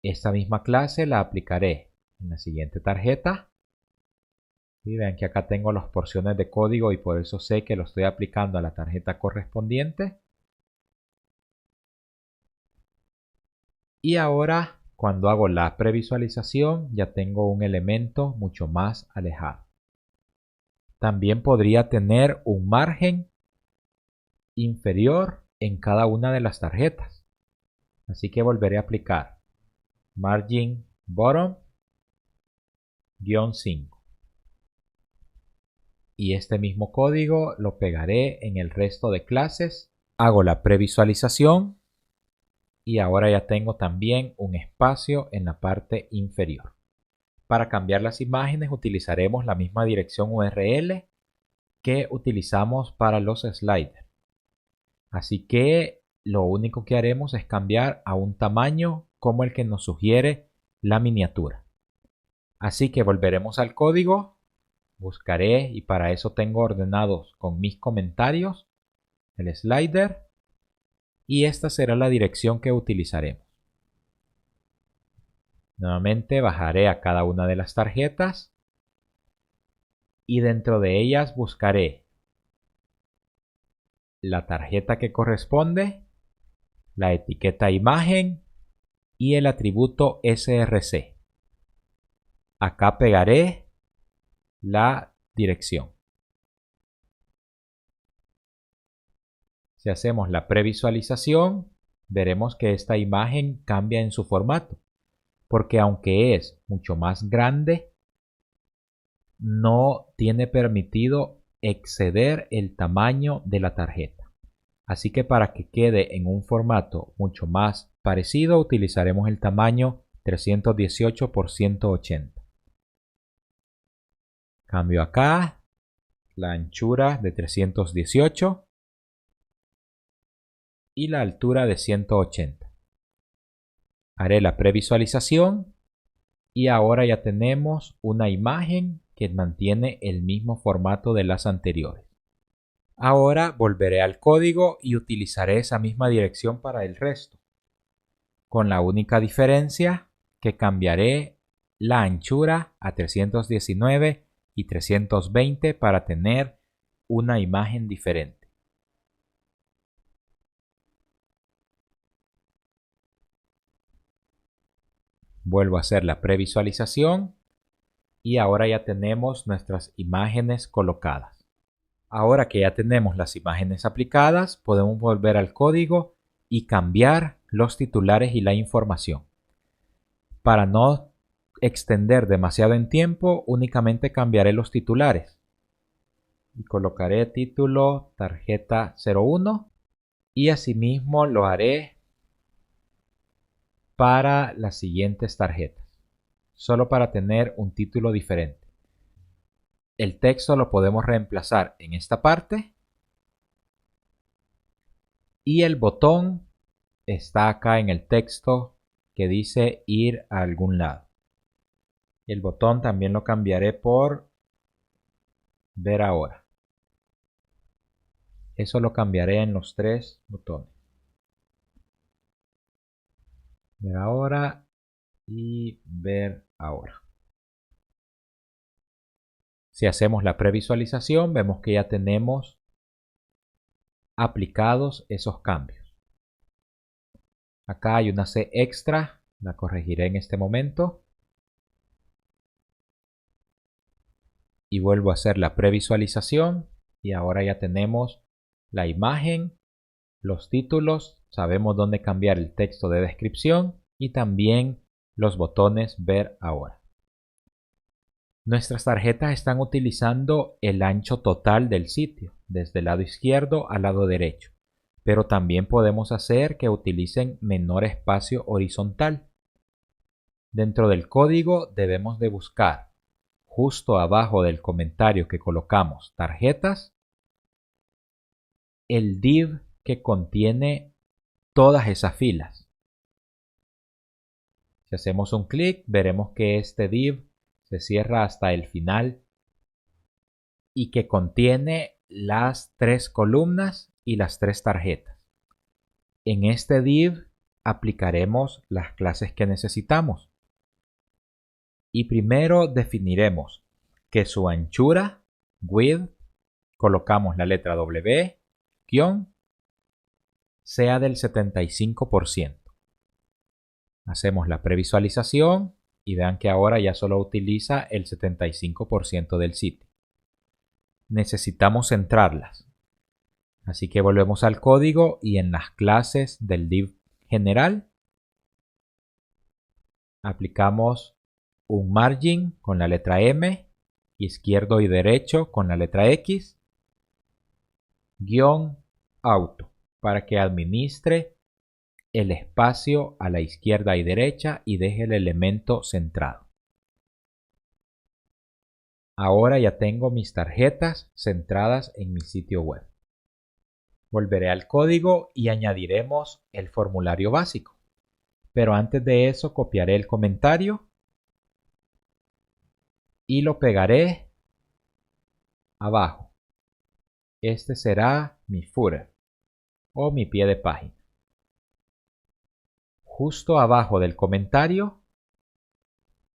Esta misma clase la aplicaré en la siguiente tarjeta. Y vean que acá tengo las porciones de código y por eso sé que lo estoy aplicando a la tarjeta correspondiente. Y ahora, cuando hago la previsualización, ya tengo un elemento mucho más alejado. También podría tener un margen inferior en cada una de las tarjetas. Así que volveré a aplicar margin bottom -5. Y este mismo código lo pegaré en el resto de clases. Hago la previsualización y ahora ya tengo también un espacio en la parte inferior. Para cambiar las imágenes utilizaremos la misma dirección URL que utilizamos para los sliders. Así que lo único que haremos es cambiar a un tamaño como el que nos sugiere la miniatura. Así que volveremos al código. Buscaré y para eso tengo ordenados con mis comentarios el slider y esta será la dirección que utilizaremos. Nuevamente bajaré a cada una de las tarjetas y dentro de ellas buscaré la tarjeta que corresponde, la etiqueta imagen y el atributo src. Acá pegaré la dirección. Si hacemos la previsualización, veremos que esta imagen cambia en su formato, porque aunque es mucho más grande, no tiene permitido exceder el tamaño de la tarjeta. Así que para que quede en un formato mucho más parecido, utilizaremos el tamaño 318 por 180. Cambio acá la anchura de 318 y la altura de 180. Haré la previsualización y ahora ya tenemos una imagen que mantiene el mismo formato de las anteriores. Ahora volveré al código y utilizaré esa misma dirección para el resto, con la única diferencia que cambiaré la anchura a 319 y 320 para tener una imagen diferente. Vuelvo a hacer la previsualización y ahora ya tenemos nuestras imágenes colocadas. Ahora que ya tenemos las imágenes aplicadas, podemos volver al código y cambiar los titulares y la información. Para no extender demasiado en tiempo, únicamente cambiaré los titulares. Y colocaré título tarjeta 01 y asimismo lo haré para las siguientes tarjetas, solo para tener un título diferente. El texto lo podemos reemplazar en esta parte y el botón está acá en el texto que dice ir a algún lado. El botón también lo cambiaré por ver ahora. Eso lo cambiaré en los tres botones. Ver ahora y ver ahora. Si hacemos la previsualización, vemos que ya tenemos aplicados esos cambios. Acá hay una C extra, la corregiré en este momento. Y vuelvo a hacer la previsualización y ahora ya tenemos la imagen, los títulos, sabemos dónde cambiar el texto de descripción y también los botones ver ahora. Nuestras tarjetas están utilizando el ancho total del sitio, desde el lado izquierdo al lado derecho, pero también podemos hacer que utilicen menor espacio horizontal. Dentro del código debemos de buscar justo abajo del comentario que colocamos tarjetas, el div que contiene todas esas filas. Si hacemos un clic, veremos que este div se cierra hasta el final y que contiene las tres columnas y las tres tarjetas. En este div aplicaremos las clases que necesitamos. Y primero definiremos que su anchura, width, colocamos la letra W, guión, sea del 75%. Hacemos la previsualización y vean que ahora ya solo utiliza el 75% del sitio. Necesitamos centrarlas. Así que volvemos al código y en las clases del div general aplicamos un margin con la letra M, izquierdo y derecho con la letra X, guión auto, para que administre el espacio a la izquierda y derecha y deje el elemento centrado. Ahora ya tengo mis tarjetas centradas en mi sitio web. Volveré al código y añadiremos el formulario básico. Pero antes de eso copiaré el comentario y lo pegaré abajo. Este será mi footer o mi pie de página. Justo abajo del comentario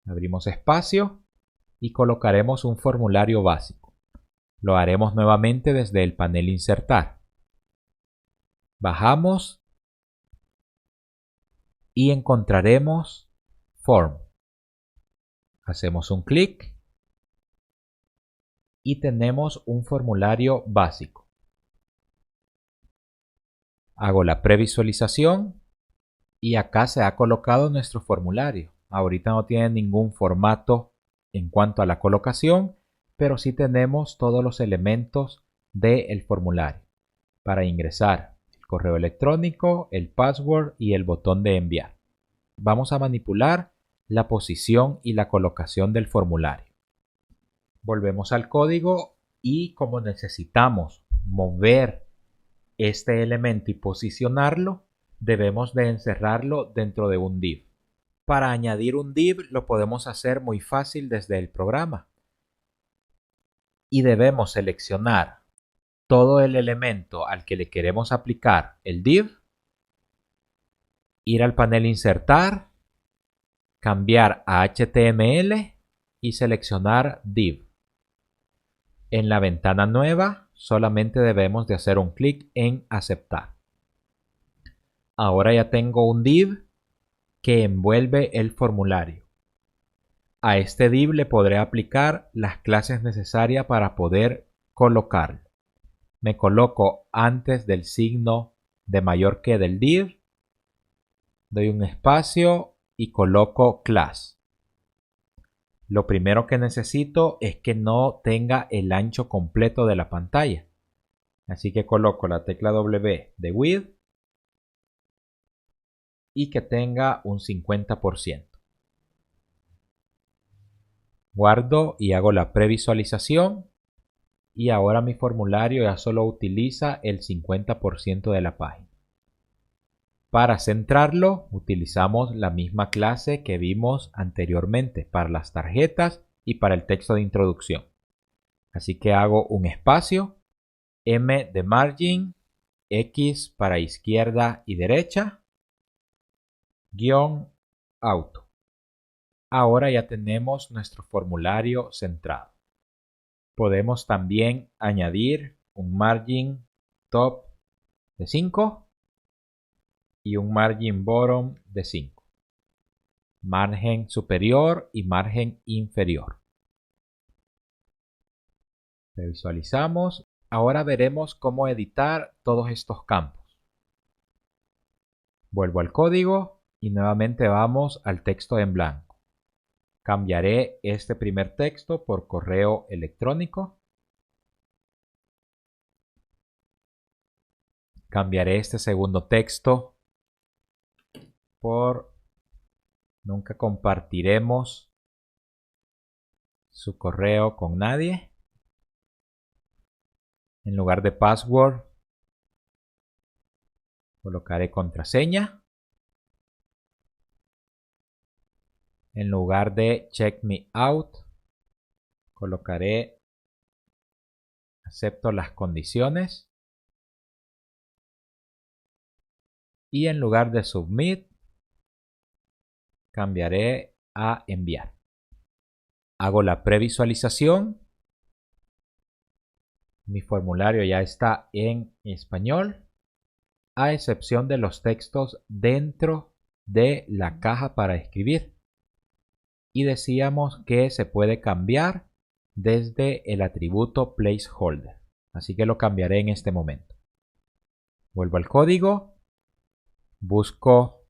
abrimos espacio y colocaremos un formulario básico. Lo haremos nuevamente desde el panel Insertar. Bajamos y encontraremos Form. Hacemos un clic y tenemos un formulario básico. Hago la previsualización y acá se ha colocado nuestro formulario. Ahorita no tiene ningún formato en cuanto a la colocación, pero sí tenemos todos los elementos del formulario para ingresar el correo electrónico, el password y el botón de enviar. Vamos a manipular la posición y la colocación del formulario. Volvemos al código y como necesitamos mover este elemento y posicionarlo, debemos de encerrarlo dentro de un div. Para añadir un div lo podemos hacer muy fácil desde el programa. Y debemos seleccionar todo el elemento al que le queremos aplicar el div, ir al panel Insertar, cambiar a HTML y seleccionar div. En la ventana nueva solamente debemos de hacer un clic en Aceptar. Ahora ya tengo un div que envuelve el formulario. A este div le podré aplicar las clases necesarias para poder colocarlo. Me coloco antes del signo de mayor que del div, doy un espacio y coloco class. Lo primero que necesito es que no tenga el ancho completo de la pantalla. Así que coloco la tecla W de width y que tenga un 50%. Guardo y hago la previsualización y ahora mi formulario ya solo utiliza el 50% de la página. Para centrarlo utilizamos la misma clase que vimos anteriormente para las tarjetas y para el texto de introducción. Así que hago un espacio, M de margin, X para izquierda y derecha, guión auto. Ahora ya tenemos nuestro formulario centrado. Podemos también añadir un margin top de 5 y un margin bottom de 5. Margen superior y margen inferior. Visualizamos. Ahora veremos cómo editar todos estos campos. Vuelvo al código y nuevamente vamos al texto en blanco. Cambiaré este primer texto por correo electrónico. Cambiaré este segundo texto por nunca compartiremos su correo con nadie. En lugar de password, colocaré contraseña. En lugar de check me out, colocaré acepto las condiciones. Y en lugar de submit, cambiaré a enviar. Hago la previsualización. Mi formulario ya está en español, a excepción de los textos dentro de la caja para escribir. Y decíamos que se puede cambiar desde el atributo placeholder. Así que lo cambiaré en este momento. Vuelvo al código. Busco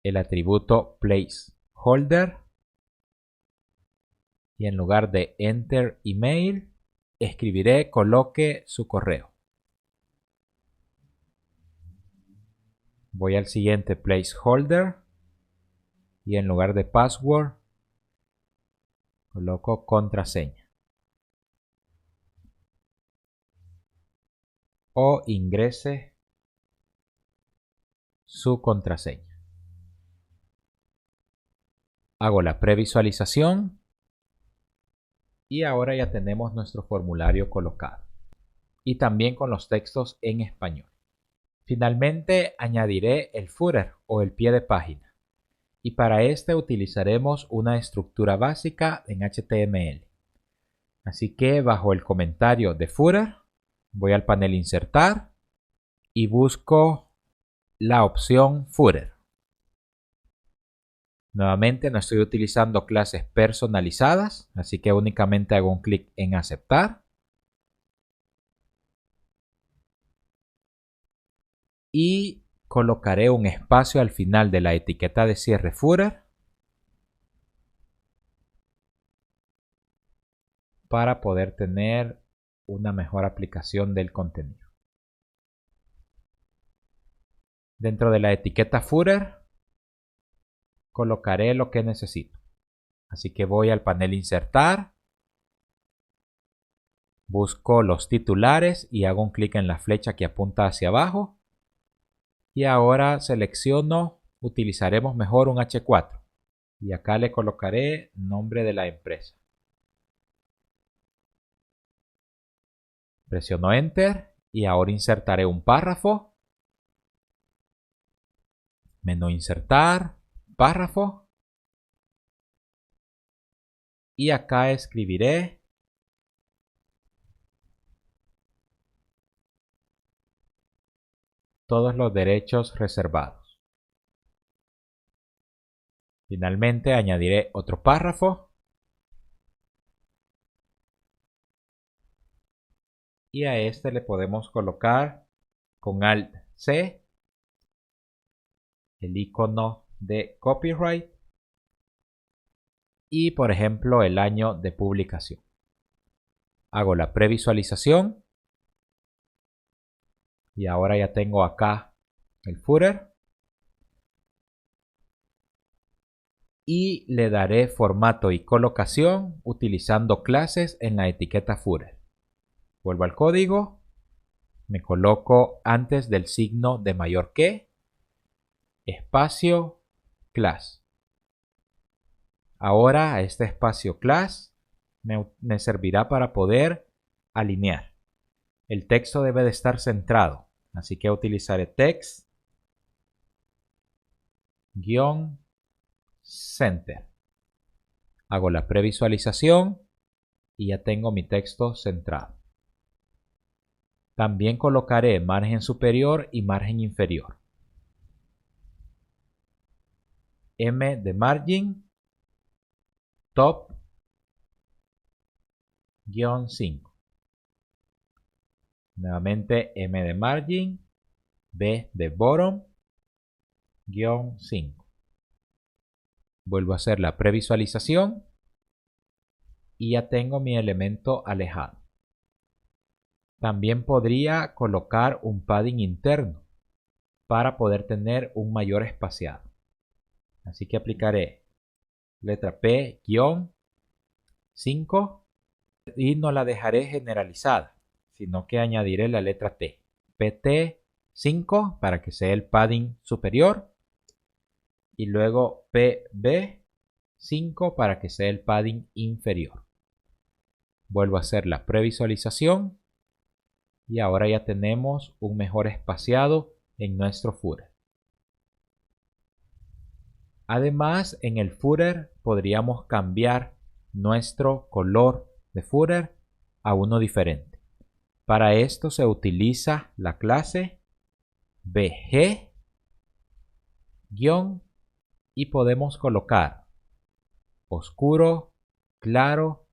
el atributo placeholder. Y en lugar de enter email, escribiré coloque su correo. Voy al siguiente placeholder. Y en lugar de password, coloco contraseña. O ingrese su contraseña. Hago la previsualización. Y ahora ya tenemos nuestro formulario colocado. Y también con los textos en español. Finalmente añadiré el footer o el pie de página. Y para este utilizaremos una estructura básica en HTML. Así que bajo el comentario de footer, voy al panel Insertar y busco la opción footer. Nuevamente no estoy utilizando clases personalizadas, así que únicamente hago un clic en Aceptar. Y colocaré un espacio al final de la etiqueta de cierre footer. para poder tener una mejor aplicación del contenido. Dentro de la etiqueta footer colocaré lo que necesito. Así que voy al panel insertar, busco los titulares y hago un clic en la flecha que apunta hacia abajo. Y ahora selecciono, utilizaremos mejor un H4. Y acá le colocaré nombre de la empresa. Presiono Enter y ahora insertaré un párrafo. Menú Insertar, Párrafo. Y acá escribiré todos los derechos reservados. Finalmente añadiré otro párrafo. Y a este le podemos colocar con Alt C el icono de copyright y por ejemplo el año de publicación. Hago la previsualización y ahora ya tengo acá el footer y le daré formato y colocación utilizando clases en la etiqueta footer. Vuelvo al código, me coloco antes del signo de mayor que, espacio, class. Ahora a este espacio class me servirá para poder alinear. El texto debe de estar centrado, así que utilizaré text center. Hago la previsualización y ya tengo mi texto centrado. También colocaré margen superior y margen inferior. M de margin, top, -5. Nuevamente M de margin, B de bottom, -5. Vuelvo a hacer la previsualización y ya tengo mi elemento alejado. También podría colocar un padding interno para poder tener un mayor espaciado. Así que aplicaré letra P, -5 y no la dejaré generalizada, sino que añadiré la letra T. PT 5 para que sea el padding superior y luego PB 5 para que sea el padding inferior. Vuelvo a hacer la previsualización y ahora ya tenemos un mejor espaciado en nuestro footer. Además, en el footer podríamos cambiar nuestro color de footer a uno diferente. Para esto se utiliza la clase bg- y podemos colocar oscuro, claro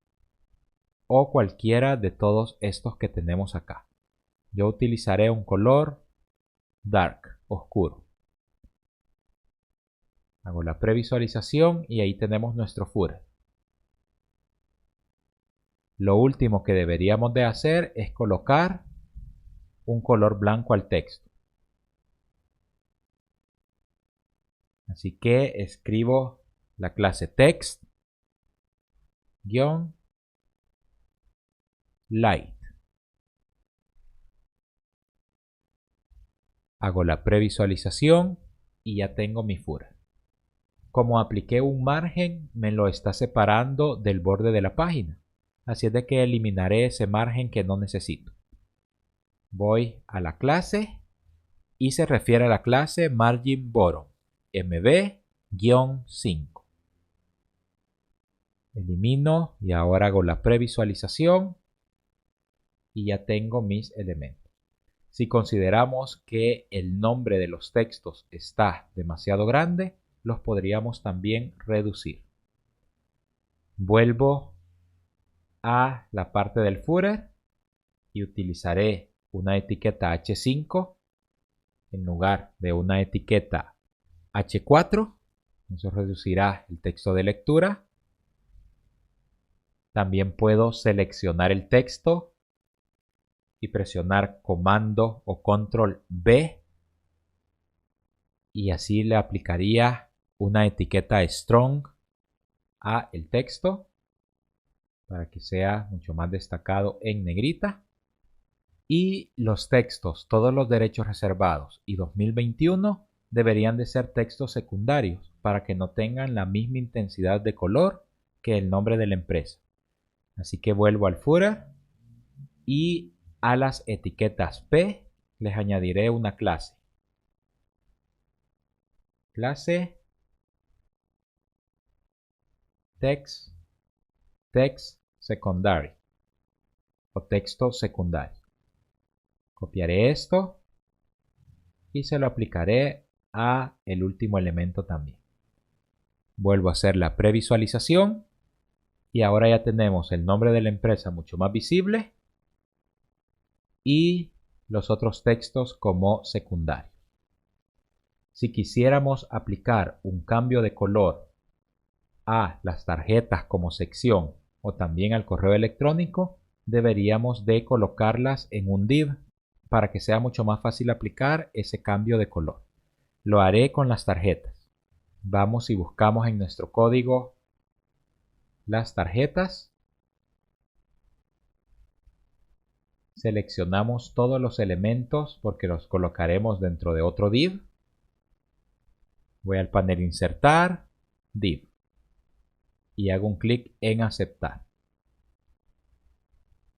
o cualquiera de todos estos que tenemos acá. Yo utilizaré un color dark, oscuro. Hago la previsualización y ahí tenemos nuestro footer. Lo último que deberíamos de hacer es colocar un color blanco al texto. Así que escribo la clase text light. Hago la previsualización y ya tengo mi footer. Como apliqué un margen, me lo está separando del borde de la página. Así es de que eliminaré ese margen que no necesito. Voy a la clase y se refiere a la clase margin bottom mb-5. Elimino y ahora hago la previsualización y ya tengo mis elementos. Si consideramos que el nombre de los textos está demasiado grande, los podríamos también reducir. Vuelvo a la parte del footer y utilizaré una etiqueta H5 en lugar de una etiqueta H4. Eso reducirá el texto de lectura. También puedo seleccionar el texto y presionar comando o control B y así le aplicaría una etiqueta strong a el texto para que sea mucho más destacado en negrita. Y los textos, todos los derechos reservados y 2021 deberían de ser textos secundarios para que no tengan la misma intensidad de color que el nombre de la empresa. Así que vuelvo al footer y a las etiquetas P les añadiré una clase. Clase text secondary o texto secundario. Copiaré esto y se lo aplicaré a el último elemento también. Vuelvo a hacer la previsualización y ahora ya tenemos el nombre de la empresa mucho más visible y los otros textos como secundarios. Si quisiéramos aplicar un cambio de color a las tarjetas como sección o también al correo electrónico, deberíamos de colocarlas en un div para que sea mucho más fácil aplicar ese cambio de color. Lo haré con las tarjetas. Vamos y buscamos en nuestro código las tarjetas. Seleccionamos todos los elementos porque los colocaremos dentro de otro div. Voy al panel Insertar, Div y hago un clic en Aceptar.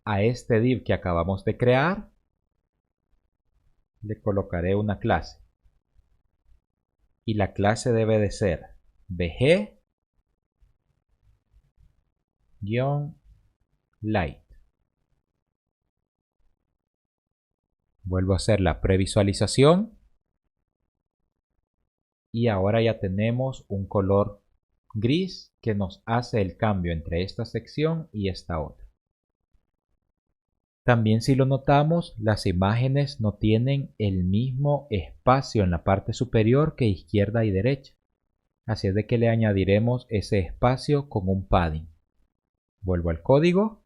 A este div que acabamos de crear le colocaré una clase y la clase debe de ser bg-light. Vuelvo a hacer la previsualización y ahora ya tenemos un color gris que nos hace el cambio entre esta sección y esta otra. También, si lo notamos, las imágenes no tienen el mismo espacio en la parte superior que izquierda y derecha. Así es de que le añadiremos ese espacio con un padding. Vuelvo al código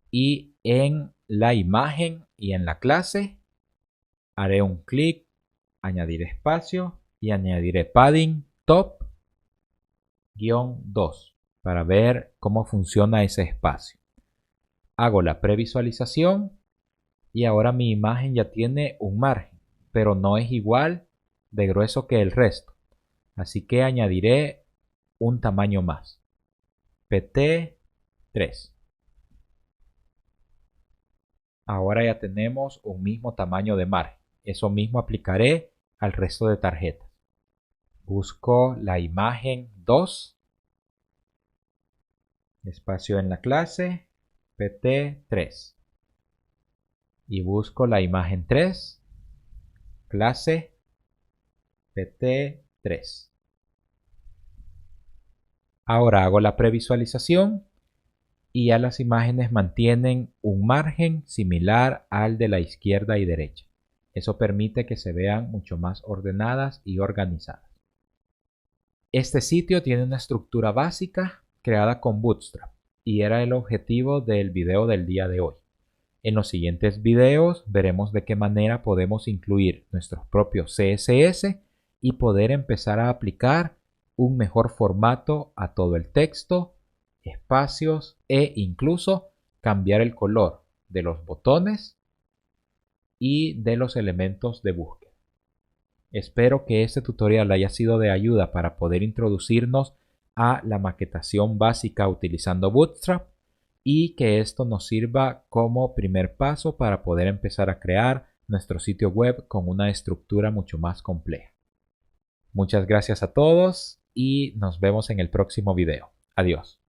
y en la imagen y en la clase haré un clic, añadir espacio y añadiré padding top-2 para ver cómo funciona ese espacio. Hago la previsualización y ahora mi imagen ya tiene un margen, pero no es igual de grueso que el resto. Así que añadiré un tamaño más. PT3. Ahora ya tenemos un mismo tamaño de margen. Eso mismo aplicaré al resto de tarjetas. Busco la imagen 2. Espacio en la clase. PT3. Y busco la imagen 3. Clase PT3. Ahora hago la previsualización y ya las imágenes mantienen un margen similar al de la izquierda y derecha. Eso permite que se vean mucho más ordenadas y organizadas. Este sitio tiene una estructura básica creada con Bootstrap y era el objetivo del video del día de hoy. En los siguientes videos veremos de qué manera podemos incluir nuestros propios CSS y poder empezar a aplicar un mejor formato a todo el texto, espacios e incluso cambiar el color de los botones y de los elementos de búsqueda. Espero que este tutorial haya sido de ayuda para poder introducirnos a la maquetación básica utilizando Bootstrap y que esto nos sirva como primer paso para poder empezar a crear nuestro sitio web con una estructura mucho más compleja. Muchas gracias a todos y nos vemos en el próximo video. Adiós.